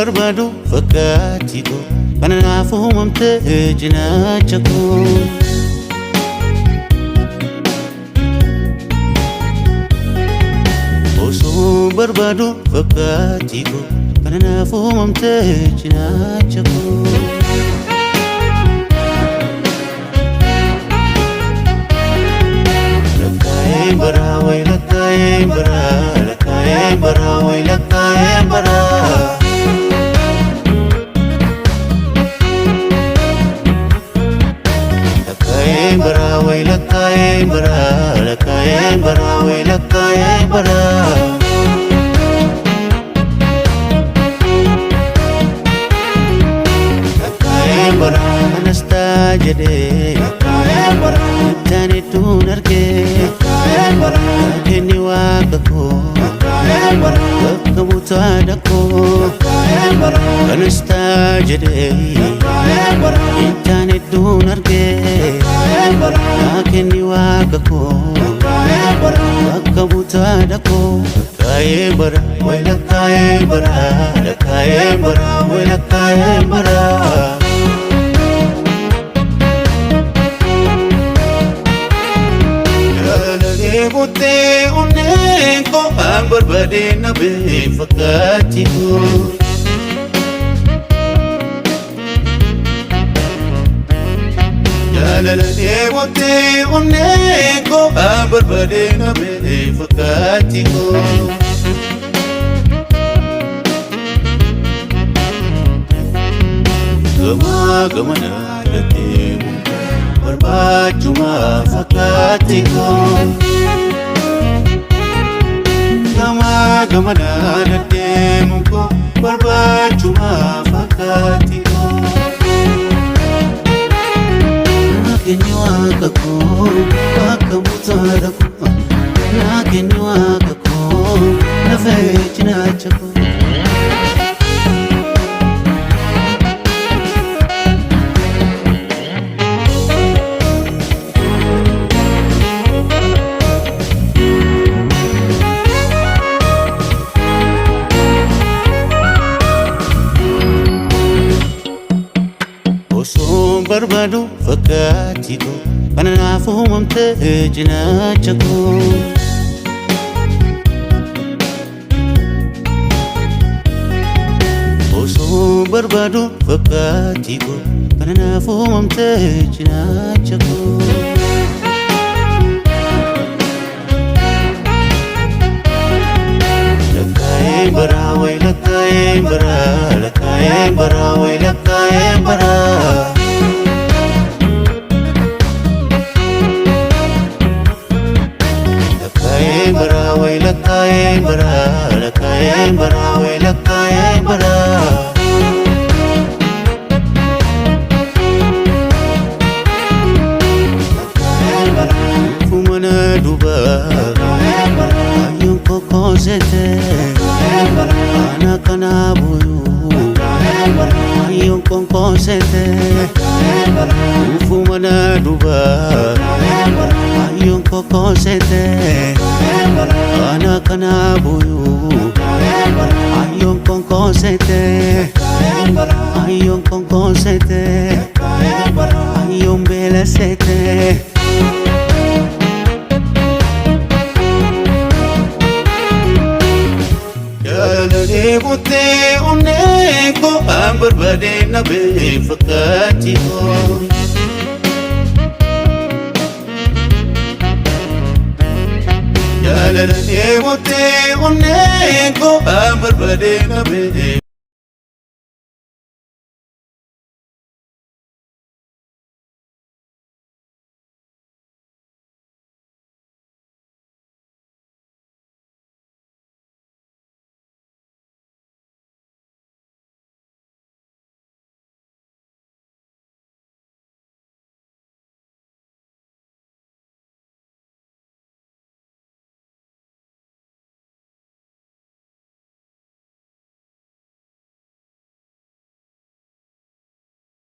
barbadu fakkaatti koo kanaaf uumamte cinaacha koo. Osoo barbadu fakkaatti koo kanaaf uumamte cinaacha koo. Lakkaa'een bara way lakkaa'een bara. Lakkaa'een bara way lakkaa'een bara lakkaa'een bara way lakkaa'een bara. Lakkaa'een bara anas ta'a jedhee lakkaa'een bara ittaan hedduun argee. Kenni waaqa koo bakka buutaadha koo kanas ta'a jedhee ittaan hedduun argee. Kenni waaqa koo bakka buutaadha koo. Lakkaa'een bara way lakkaa'een bara lakkaa'een bara way lakkaa'een bara. Buttee onneen koo an barbaade na bee fakkaatti koo. Jaalallee buttee onneen koo an barbaade na bee fakkaatti koo. Gamaa gamana deemu barbaachuma fakkaatti koo. Gamana deemu koo barbaachuma fakkaatti koo. Kenni waaqa koo bakka buutaadha koo. Kenni waaqa koo lafa cinaacha koo. Osoo barbadu fakkaatti koo kanaaf uumamte cinaacha koo. Osoo barbadu fakkaatti koo kanaaf uumamte cinaacha koo. Lakkaa'een bara way lakkaa'een bara lakkaa'een bara way lakkaa'een bara. Lakkaa'een bara way lakkaa'een bara lakkaa'een bara way lakkaa'een bara. Fumana duba ayyoon kokkoosete ana kana buyu ayyoon kokkoosete. Fumana duba ayyoon kokkoosete ana kana buyu ayyoon kokkoosete. Ayyoon kokkoosete ayyoon beelesete. Jaalallee buttee onneen koo an barbaade na bee fakkaatti koo. Jaalallee buttee onneen koo an barbaade na bee